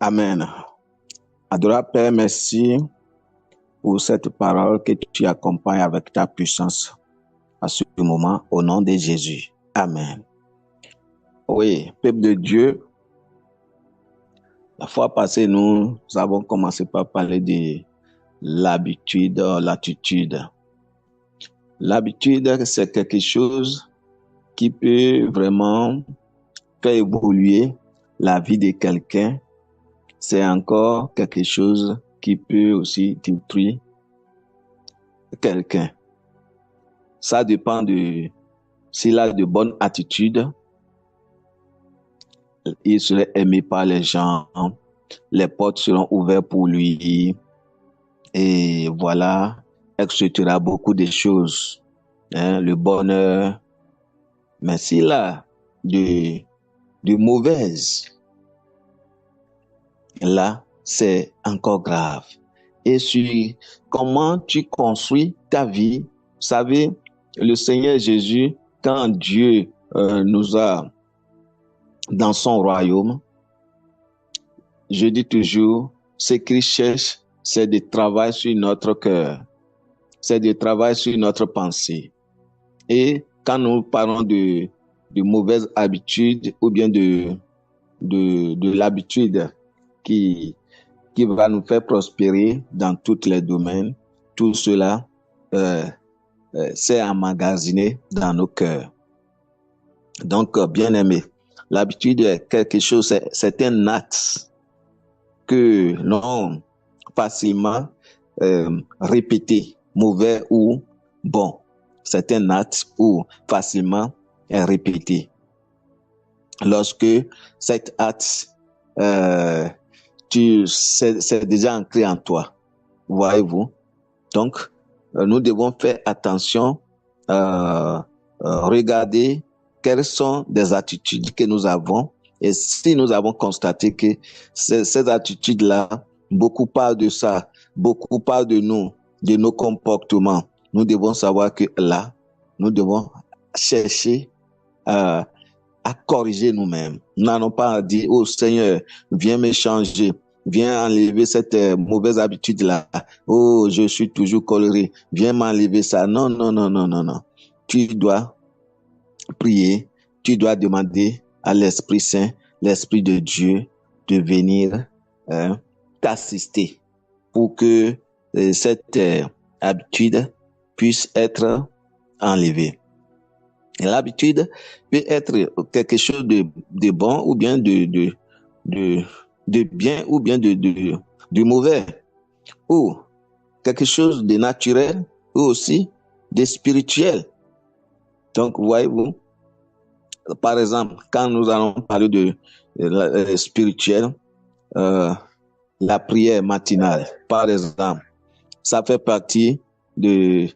Amen. Adorable Père, merci pour cette parole que tu accompagnes avec ta puissance à ce moment, au nom de Jésus. Amen. Oui, peuple de Dieu, la fois passée, nous avons commencé par parler de l'habitude, l'attitude. L'habitude, c'est quelque chose qui peut vraiment faire évoluer la vie de quelqu'un. C'est encore quelque chose qui peut aussi détruire quelqu'un. Ça dépend de s'il a de bonnes attitudes, il serait aimé par les gens, les portes seront ouvertes pour lui, et voilà, etc. Beaucoup de choses, le bonheur. Mais s'il a de mauvaises, là, c'est encore grave. Et sur comment tu construis ta vie, vous savez, le Seigneur Jésus, quand Dieu nous a dans son royaume, je dis toujours, ce qu'il cherche, c'est de travailler sur notre cœur, c'est de travailler sur notre pensée. Et quand nous parlons de mauvaises habitudes ou bien de l'habitude qui va nous faire prospérer dans tous les domaines, tout cela, c'est emmagasiné dans nos cœurs. Donc, bien aimé, l'habitude est quelque chose, c'est un acte que l'on facilement répété, mauvais ou bon. C'est un acte ou facilement répété. Lorsque cet acte, c'est déjà ancré en toi, voyez-vous. Donc, nous devons faire attention, regarder quelles sont des attitudes que nous avons. Et si nous avons constaté que ces attitudes-là, beaucoup parlent de ça, beaucoup parlent de nous, de nos comportements, nous devons savoir que là, nous devons chercher à corriger nous-mêmes. Nous n'allons pas dire, oh Seigneur, viens me changer, viens enlever cette mauvaise habitude-là. Oh, je suis toujours coléré, viens m'enlever ça. Non, non, non, non, non, non. Tu dois prier, tu dois demander à l'Esprit Saint, l'Esprit de Dieu, de venir t'assister pour que cette habitude puisse être enlevée. Et l'habitude peut être quelque chose de bon ou bien de bien ou bien de mauvais, ou quelque chose de naturel ou aussi de spirituel. Donc, voyez-vous, par exemple, quand nous allons parler de spirituel, la prière matinale, par exemple, ça fait partie de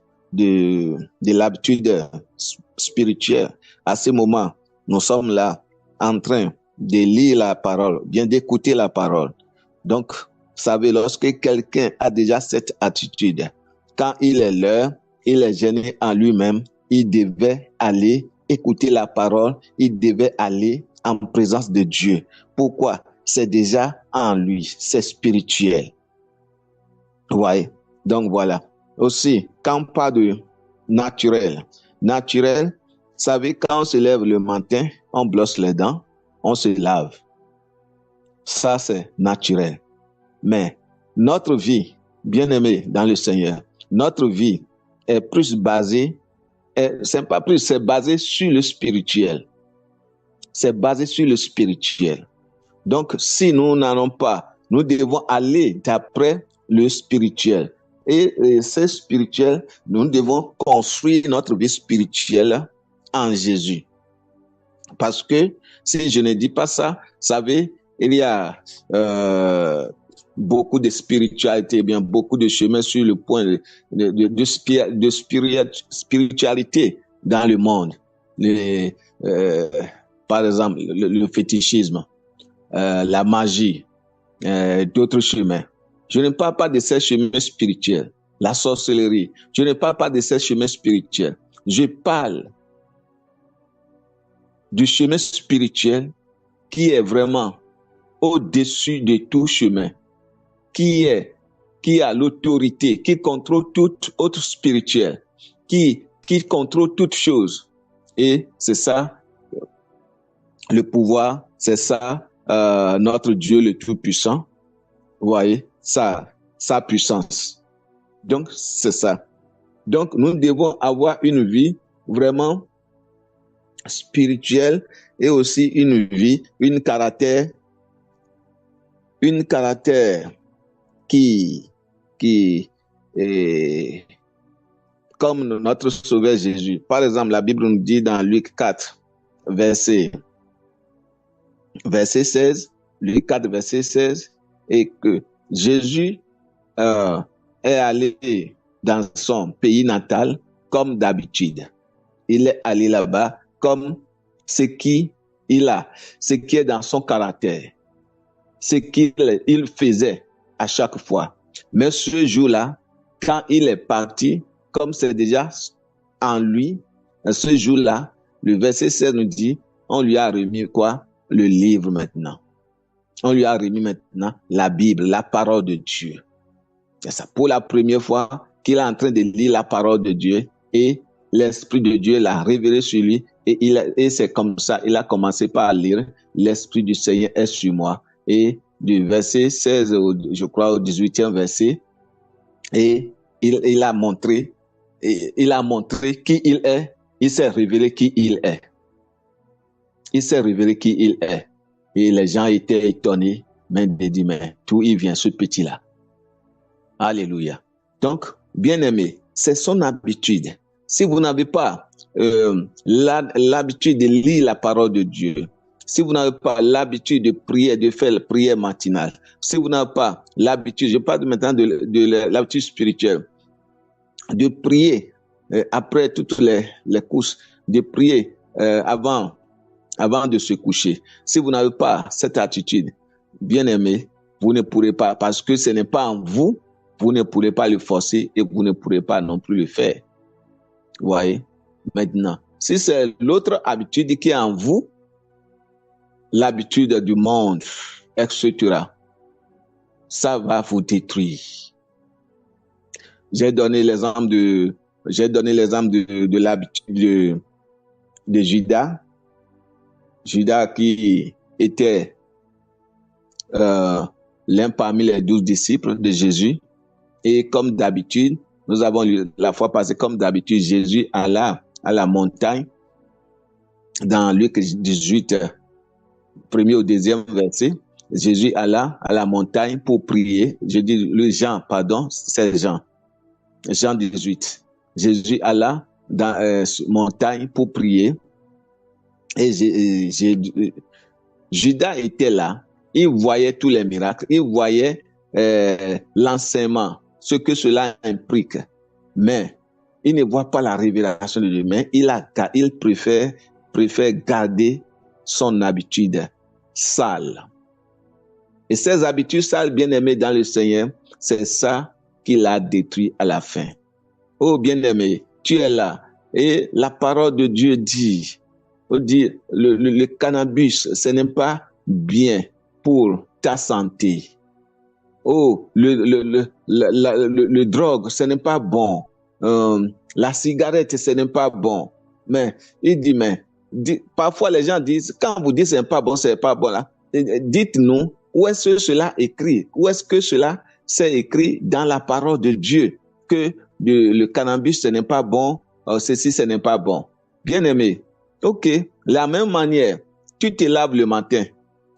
l'habitude spirituelle. À ce moment, nous sommes là en train de lire la parole, bien d'écouter la parole. Donc, vous savez, lorsque quelqu'un a déjà cette attitude, quand il est l'heure, il est gêné en lui-même, il devait aller écouter la parole, il devait aller en présence de Dieu. Pourquoi? C'est déjà en lui, c'est spirituel. Vous voyez? Donc voilà. Aussi, quand on parle de naturel, vous savez, quand on se lève le matin, on brosse les dents, on se lave. Ça, c'est naturel. Mais notre vie, bien aimée dans le Seigneur, notre vie est plus basée, c'est pas plus, c'est basé sur le spirituel. C'est basé sur le spirituel. Donc, si nous n'allons pas, nous devons aller d'après le spirituel. Et ce spirituel, nous devons construire notre vie spirituelle en Jésus. Parce que si je ne dis pas ça, vous savez, il y a beaucoup de spiritualité, bien beaucoup de chemins sur le point de spiritualité dans le monde. Par exemple, le fétichisme, la magie, d'autres chemins. Je ne parle pas de ces chemins spirituels, la sorcellerie. Je ne parle pas de ces chemins spirituels. Je parle du chemin spirituel qui est vraiment au-dessus de tout chemin, qui a l'autorité, qui contrôle toute autre spirituelle, qui contrôle toute chose. Et c'est ça, le pouvoir, c'est ça, notre Dieu le Tout-Puissant. Vous voyez, sa puissance. Donc, c'est ça. Donc, nous devons avoir une vie vraiment spirituelle et aussi une vie, une caractère qui est comme notre Sauveur Jésus. Par exemple, la Bible nous dit dans Luc 4, verset 16, Luc 4, verset 16, et que Jésus est allé dans son pays natal comme d'habitude. Il est allé là-bas comme ce qui est dans son caractère, ce qu'il faisait à chaque fois. Mais ce jour-là, quand il est parti, comme c'est déjà en lui, ce jour-là, le verset 16 nous dit, on lui a remis quoi? Le livre maintenant. On lui a remis maintenant la Bible, la parole de Dieu. C'est ça. Pour la première fois qu'il est en train de lire la parole de Dieu et l'Esprit de Dieu l'a révélé sur lui et c'est comme ça, il a commencé par lire, l'Esprit du Seigneur est sur moi. Et du verset 16, je crois, au 18e verset, et il a montré qui il est, il s'est révélé qui il est. Il s'est révélé qui il est. Et les gens étaient étonnés, mais ils disent, mais d'où il vient ce petit-là? Alléluia. Donc, bien-aimé, c'est son habitude. Si vous n'avez pas l'habitude de lire la parole de Dieu, si vous n'avez pas l'habitude de prier, de faire la prière matinale, si vous n'avez pas l'habitude, je parle maintenant de l'habitude spirituelle, de prier après toutes les courses, de prier avant de se coucher. Si vous n'avez pas cette attitude, bien-aimé, vous ne pourrez pas, parce que ce n'est pas en vous, vous ne pourrez pas le forcer et vous ne pourrez pas non plus le faire. Vous voyez? Maintenant, si c'est l'autre habitude qui est en vous, l'habitude du monde, etc., ça va vous détruire. J'ai donné l'exemple de l'habitude de Judas. Judas qui était l'un parmi les 12 disciples de Jésus. Et comme d'habitude, nous avons lu la fois passée, comme d'habitude, Jésus alla à la montagne dans Luc 18, premier au deuxième verset. Jésus alla à la montagne pour prier. Je dis c'est Jean 18. Jésus alla dans la montagne pour prier. Et Judas était là. Il voyait tous les miracles. Il voyait l'enseignement, ce que cela implique. Mais il ne voit pas la révélation de Dieu. Mais il préfère garder son habitude sale. Et ces habitudes sales, bien-aimés dans le Seigneur, c'est ça qui l'a détruit à la fin. Oh, bien-aimé, tu es là. Et la parole de Dieu dit, le cannabis, ce n'est pas bien pour ta santé. Oh, le drogue, ce n'est pas bon. La cigarette, ce n'est pas bon. Mais il dit, parfois les gens disent, quand vous dites ce n'est pas bon, c'est pas bon là. Dites-nous, où est-ce que cela est écrit? Où est-ce que cela c'est écrit dans la parole de Dieu que le cannabis, ce n'est pas bon, ceci, ce n'est pas bon. Bien-aimé, ok, la même manière, tu te laves le matin,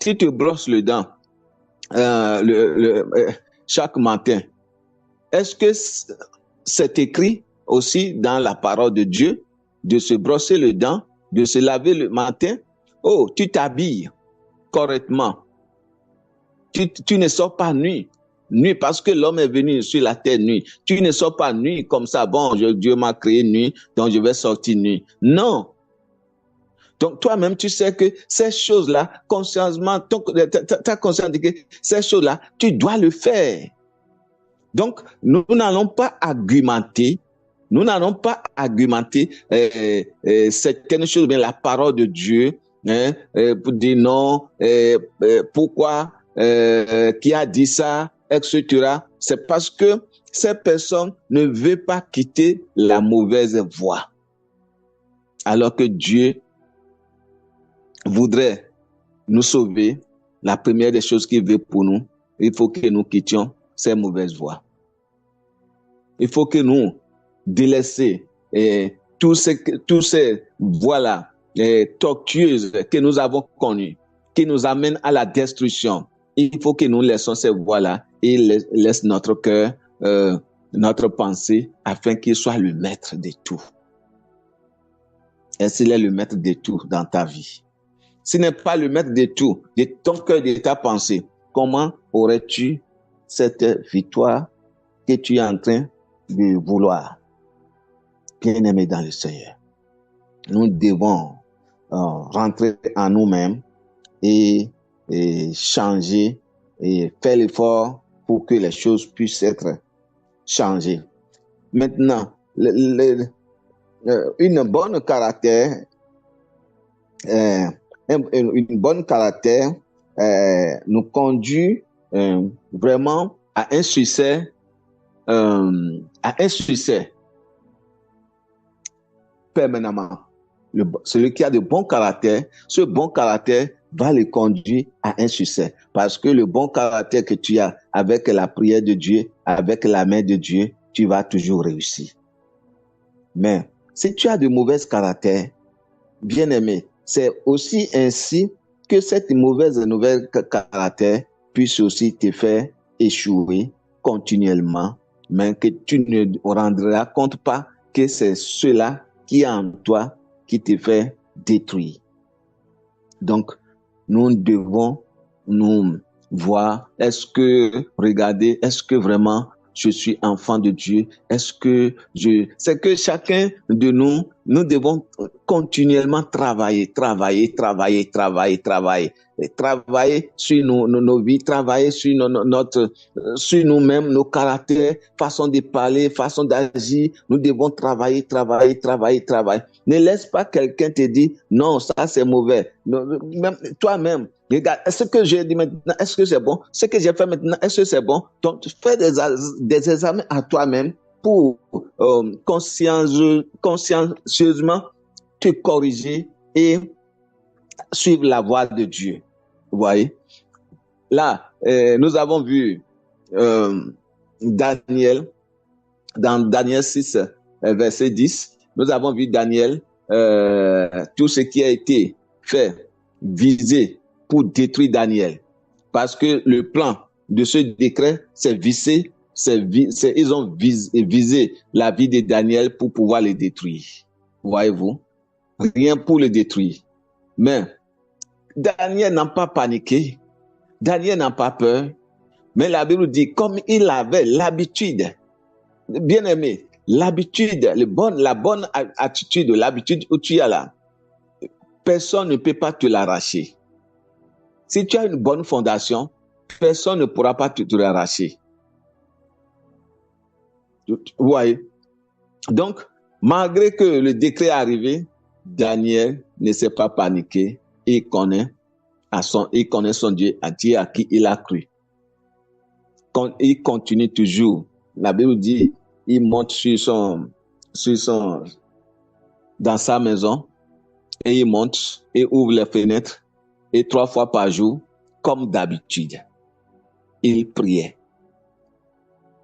tu te brosses les dents chaque matin. Est-ce que c'est écrit aussi dans la parole de Dieu de se brosser les dents, de se laver le matin? Oh, tu t'habilles correctement. Tu ne sors pas nuit parce que l'homme est venu sur la terre nuit. Tu ne sors pas nuit comme ça. Bon, Dieu m'a créé nuit, donc je vais sortir nuit. Non. Donc toi-même, tu sais que ces choses-là, consciemment, tu as conscience de que ces choses-là, tu dois le faire. Donc, nous n'allons pas argumenter. Nous n'allons pas argumenter certaines choses, bien la parole de Dieu, pour dire non, pourquoi qui a dit ça, etc. C'est parce que ces personnes ne veulent pas quitter la mauvaise voie. Alors que Dieu voudrait nous sauver, la première des choses qu'il veut pour nous, il faut que nous quittions ces mauvaises voies. Il faut que nous délaissions tous ces voies-là tortueuses que nous avons connues, qui nous amènent à la destruction. Il faut que nous laissions ces voies-là et laissons notre cœur, notre pensée, afin qu'il soit le maître de tout. Et s'il est le maître de tout dans ta vie, s'il n'est pas le maître de tout, de ton cœur, de ta pensée, comment aurais-tu cette victoire que tu es en train de vouloir? Bien-aimés dans le Seigneur, nous devons rentrer en nous-mêmes et changer et faire l'effort pour que les choses puissent être changées. Maintenant, une bonne caractère, nous conduit vraiment à un succès, permanemment. Celui qui a de bons caractères, ce bon caractère va le conduire à un succès. Parce que le bon caractère que tu as avec la prière de Dieu, avec la main de Dieu, tu vas toujours réussir. Mais si tu as de mauvais caractères, bien-aimé, c'est aussi ainsi que cette mauvaise caractère puisse aussi te faire échouer continuellement, mais que tu ne rendras compte pas que c'est cela qui est en toi qui te fait détruire. Donc, nous devons nous voir, est-ce que vraiment je suis enfant de Dieu? C'est que chacun de nous devons continuellement travailler sur nos vies, travailler sur sur nous-mêmes, nos caractères, façon de parler, façon d'agir. Nous devons travailler. Ne laisse pas quelqu'un te dire, non, ça c'est mauvais. Même toi-même, regarde, est-ce que j'ai dit maintenant, est-ce que c'est bon? Ce que j'ai fait maintenant, est-ce que c'est bon? Donc, fais des examens à toi-même pour consciencieusement te corriger et suivre la voie de Dieu. Vous voyez? Là, nous avons vu Daniel, dans Daniel 6, verset 10, nous avons vu Daniel, tout ce qui a été fait, visé pour détruire Daniel. Parce que le plan de ce décret, ils ont visé la vie de Daniel pour pouvoir le détruire. Voyez-vous? Rien pour le détruire. Mais Daniel n'a pas paniqué. Daniel n'a pas peur. Mais la Bible dit, comme il avait l'habitude, bien aimé, l'habitude, la bonne attitude, l'habitude où tu es là, personne ne peut pas te l'arracher. Si tu as une bonne fondation, personne ne pourra pas te l'arracher. Vous voyez? Donc, malgré que le décret est arrivé, Daniel ne s'est pas paniqué. Il connaît son Dieu à qui il a cru. Quand il continue toujours, la Bible dit, il monte dans sa maison et il monte et ouvre les fenêtres et 3 fois par jour, comme d'habitude, il priait.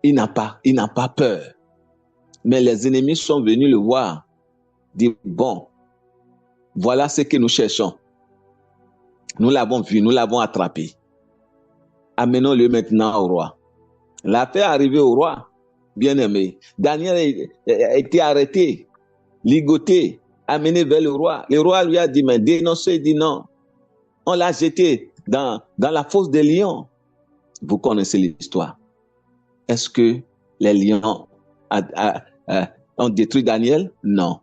Il n'a pas peur. Mais les ennemis sont venus le voir, dire, bon, voilà ce que nous cherchons. Nous l'avons vu, nous l'avons attrapé. Amenons-le maintenant au roi. L'affaire est arrivée au roi, bien-aimé. Daniel a été arrêté, ligoté, amené vers le roi. Le roi lui a dit, mais dénoncez, il dit non. On l'a jeté dans la fosse des lions. Vous connaissez l'histoire. Est-ce que les lions ont détruit Daniel? Non.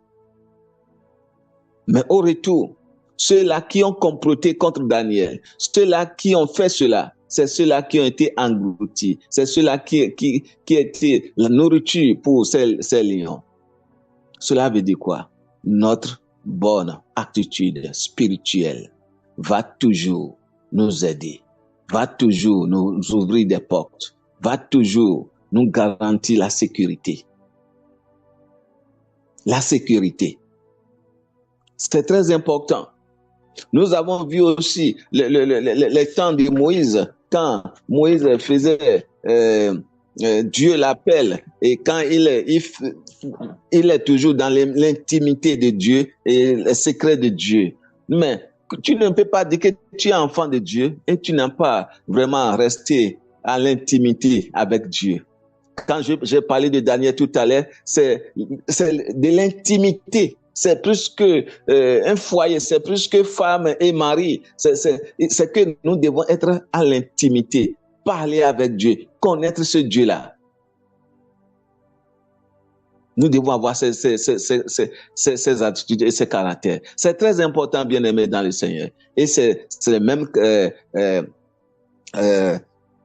Mais au retour, ceux-là qui ont comploté contre Daniel, ceux-là qui ont fait cela, c'est ceux-là qui ont été engloutis. C'est ceux-là qui étaient la nourriture pour ces lions. Cela veut dire quoi? Notre bonne attitude spirituelle va toujours nous aider, va toujours nous ouvrir des portes, va toujours nous garantir la sécurité. La sécurité. C'est très important. Nous avons vu aussi les temps de Moïse, quand Moïse faisait, Dieu l'appelle, et quand il est toujours dans l'intimité de Dieu et le secret de Dieu. Mais tu ne peux pas dire que tu es enfant de Dieu et tu n'as pas vraiment resté à l'intimité avec Dieu. Quand j'ai parlé de Daniel tout à l'heure, c'est de l'intimité. C'est plus que un foyer, c'est plus que femme et mari. C'est que nous devons être à l'intimité, parler avec Dieu, connaître ce Dieu-là. Nous devons avoir ces attitudes et ces caractères. C'est très important, bien aimé dans le Seigneur. Et c'est le même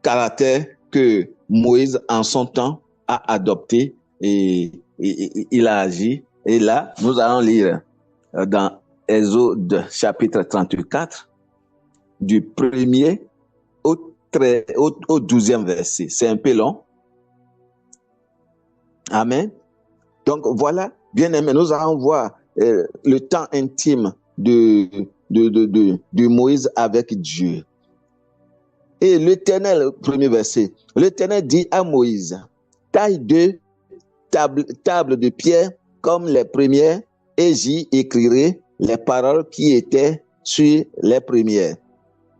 caractère que Moïse, en son temps, a adopté et il a agi. Et là, nous allons lire dans Exode chapitre 34, du 1er au 12e verset. C'est un peu long. Amen. Donc voilà, bien aimé, nous allons voir le temps intime de Moïse avec Dieu. Et l'Éternel, premier verset, l'Éternel dit à Moïse, taille 2 tables de pierre comme les premières, et j'y écrirai les paroles qui étaient sur les premières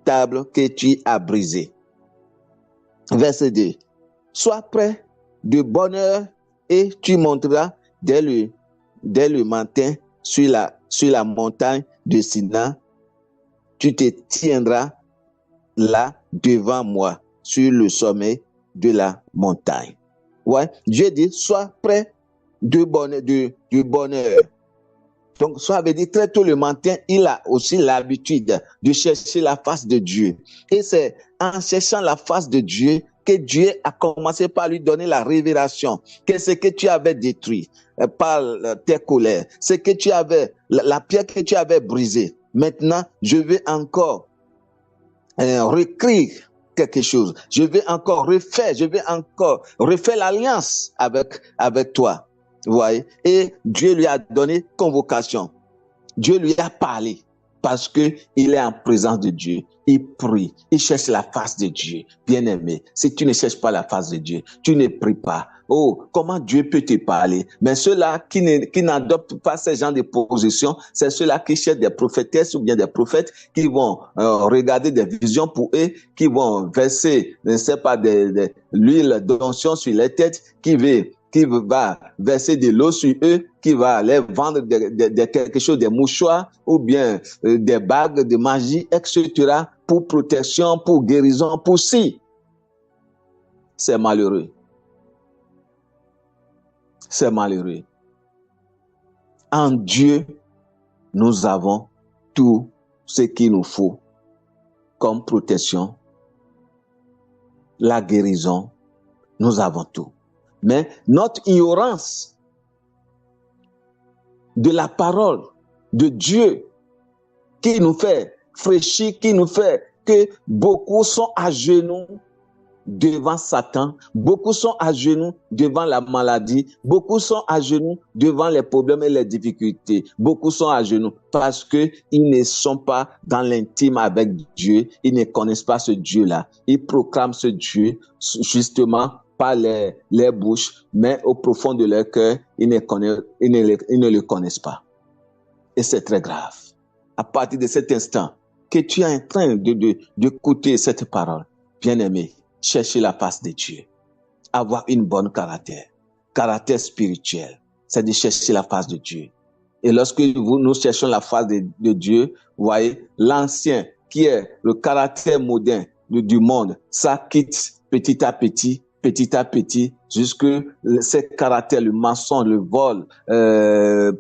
tables que tu as brisées. Verset 2. Sois prêt de bonne heure et tu monteras dès le matin sur la montagne de Sina. Tu te tiendras là devant moi sur le sommet de la montagne. Ouais, Dieu dit, sois prêt de bonne heure. Donc, ça veut dire très tôt le matin, il a aussi l'habitude de chercher la face de Dieu. Et c'est en cherchant la face de Dieu que Dieu a commencé par lui donner la révélation. Que ce que tu avais détruit par tes colères, ce que tu avais, la pierre que tu avais brisée. Maintenant, je vais encore réécrire quelque chose. Je vais encore refaire l'alliance avec toi. Vous voyez? Et Dieu lui a donné convocation. Dieu lui a parlé parce que il est en présence de Dieu. Il prie, il cherche la face de Dieu. Bien-aimé, si tu ne cherches pas la face de Dieu, tu ne pries pas. Oh, comment Dieu peut te parler? Mais ceux-là qui n'adoptent pas ces genres de positions, c'est ceux-là qui cherchent des prophétesses ou bien des prophètes qui vont regarder des visions pour eux, qui vont verser, je ne sais pas, de l'huile d'onction sur les têtes, qui va verser de l'eau sur eux, qui va aller vendre quelque chose, des mouchoirs ou bien des bagues de magie, etc., pour protection, pour guérison, pour si. C'est malheureux. C'est malheureux. En Dieu, nous avons tout ce qu'il nous faut comme protection, la guérison, nous avons tout. Mais notre ignorance de la parole de Dieu qui nous fait fraîchir, qui nous fait que beaucoup sont à genoux devant Satan, beaucoup sont à genoux devant la maladie, beaucoup sont à genoux devant les problèmes et les difficultés, beaucoup sont à genoux parce qu'ils ne sont pas dans l'intime avec Dieu, ils ne connaissent pas ce Dieu-là, ils proclament ce Dieu justement par les bouches, mais au profond de leur cœur, ils ne le connaissent pas. Et c'est très grave. À partir de cet instant que tu es en train d'écouter cette parole, bien-aimé, chercher la face de Dieu, avoir une bonne caractère spirituel, c'est de chercher la face de Dieu. Et lorsque nous cherchons la face de Dieu, vous voyez, l'ancien qui est le caractère moderne du monde, ça quitte petit à petit, jusque ces caractères, le mensonge, le vol,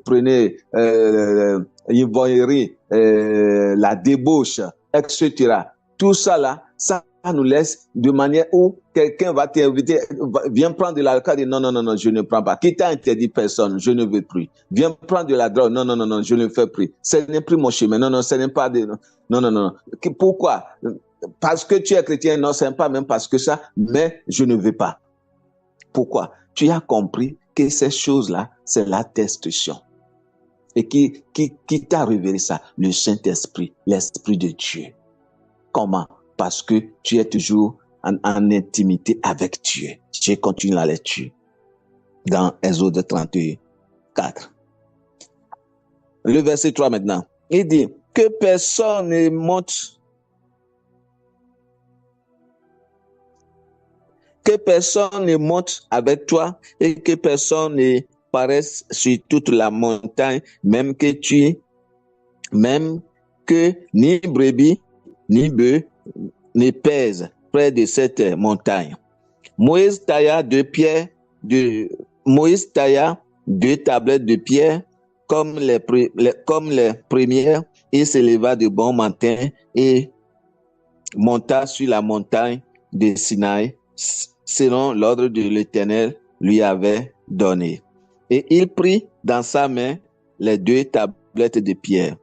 prenez l'ivoirie, la débauche, etc. Tout ça là, ça nous laisse de manière où quelqu'un va t'inviter, viens prendre de l'alcool, non, je ne prends pas. Qui t'a interdit personne, je ne veux plus. Viens prendre de la drogue, non, je ne fais plus. Ce n'est plus mon chemin, non, ce n'est pas de... Non. Pourquoi? parce que tu es chrétien, non, c'est pas même parce que ça, mais je ne veux pas. Pourquoi? Tu as compris que ces choses-là, c'est la destruction. Et qui t'a révélé ça? Le Saint-Esprit, l'Esprit de Dieu. Comment? Parce que tu es toujours en intimité avec Dieu. Je continue la lecture dans Exode 34. Le verset 3 maintenant. Il dit que personne ne monte avec toi et que personne ne paraisse sur toute la montagne, même que ni brebis ni bœufs ne pèsent près de cette montagne. Moïse tailla deux tablettes de pierre comme les premières et s'éleva de bon matin et monta sur la montagne de Sinaï selon l'ordre de l'Éternel lui avait donné. Et il prit dans sa main les deux tablettes de pierre.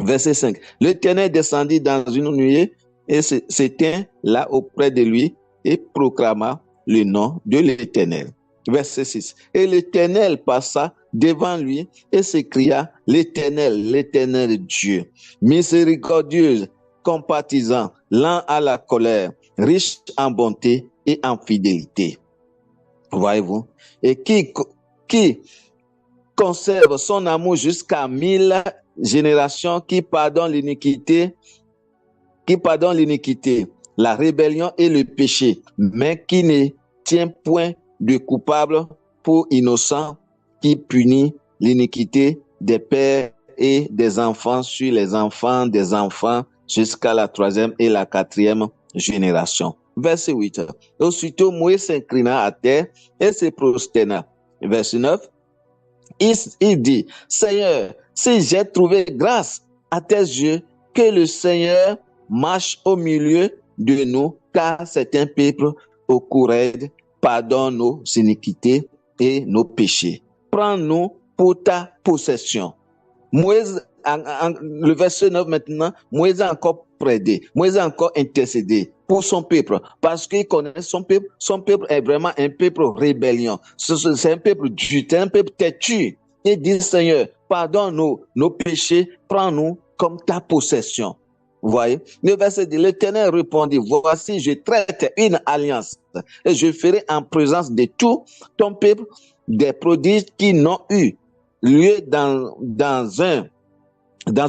Verset 5. L'Éternel descendit dans une nuée et s'étint là auprès de lui et proclama le nom de l'Éternel. Verset 6. Et l'Éternel passa devant lui et s'écria, l'Éternel Dieu, miséricordieux, compatissant, lent à la colère, riche en bonté et en fidélité. Voyez-vous? Et qui conserve son amour jusqu'à 1000 générations, qui pardonne l'iniquité, la rébellion et le péché, mais qui ne tient point de coupable pour innocent, qui punit l'iniquité des pères et des enfants sur les enfants des enfants jusqu'à la 3e et la 4e génération. Verset 8. Aussitôt Moïse s'inclina à terre et se prosterna. Verset 9. Il dit, Seigneur, si j'ai trouvé grâce à tes yeux, que le Seigneur marche au milieu de nous, car c'est un peuple au cou raide, pardonne nos iniquités et nos péchés. Prends-nous pour ta possession. Moïse, le verset 9 maintenant, Moïse a encore prêté, Moïse a encore intercédé pour son peuple, parce qu'il connaît son peuple est vraiment un peuple rébellion, c'est un peuple dur, c'est un peuple têtu. Il dit, Seigneur, pardonne nos péchés, prends-nous comme ta possession. Vous voyez? Le verset dit, l'Éternel répondit, voici, je traite une alliance et je ferai en présence de tout ton peuple des prodiges qui n'ont eu lieu dans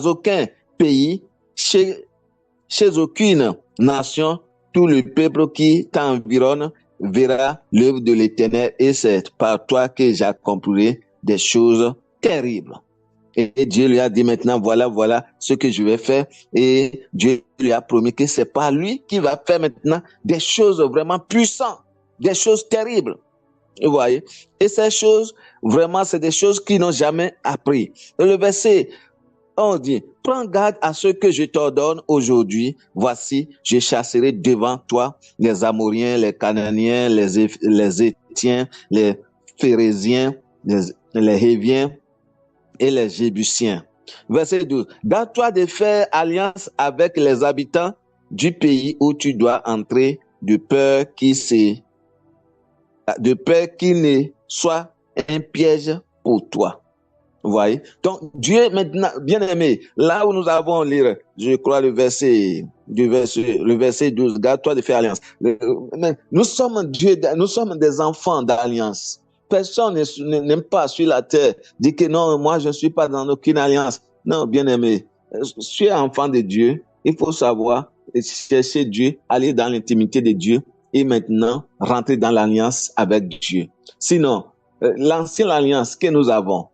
aucun pays, chez aucune nation. Tout le peuple qui t'environne verra l'œuvre de l'Éternel et c'est par toi que j'accomplirai des choses terribles. Et Dieu lui a dit maintenant, voilà ce que je vais faire. Et Dieu lui a promis que c'est pas lui qui va faire maintenant des choses vraiment puissantes, des choses terribles. Vous voyez? Et ces choses, vraiment, c'est des choses qu'ils n'ont jamais appris. Et le verset, on dit, prends garde à ce que je t'ordonne aujourd'hui. Voici, je chasserai devant toi les Amoriens, les Cananéens, les Étiens, les Phérésiens, les Héviens et les Jébusiens. Verset 12. Garde-toi de faire alliance avec les habitants du pays où tu dois entrer, de peur qu'il ne soit un piège pour toi. Vous voyez? Donc, Dieu maintenant, bien aimé, là où nous avons lire, je crois, le verset 12, garde-toi de faire alliance. Nous sommes des enfants d'alliance. Personne n'aime pas sur la terre dire que non, moi je ne suis pas dans aucune alliance. Non, bien aimé, tu es enfant de Dieu, il faut savoir chercher Dieu, aller dans l'intimité de Dieu et maintenant rentrer dans l'alliance avec Dieu. Sinon, l'ancienne alliance que nous avons,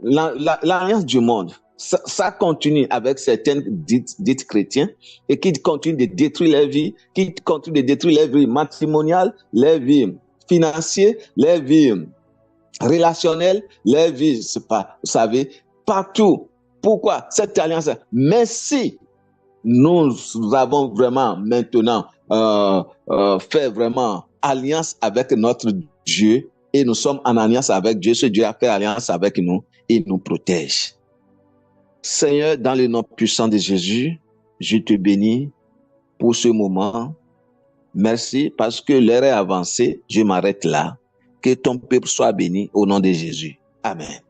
l'alliance du monde, ça continue avec certaines dites chrétiens et qui continuent de détruire leur vie, qui continuent de détruire leur vie matrimoniale, leur vie financière, leur vie relationnelle, leur vie, c'est pas, vous savez, partout. Pourquoi cette alliance? Mais si nous avons vraiment maintenant fait vraiment alliance avec notre Dieu et nous sommes en alliance avec Dieu, ce Dieu a fait alliance avec nous et nous protège. Seigneur, dans le nom puissant de Jésus, je te bénis pour ce moment. Merci parce que l'heure est avancée. Je m'arrête là. Que ton peuple soit béni au nom de Jésus. Amen.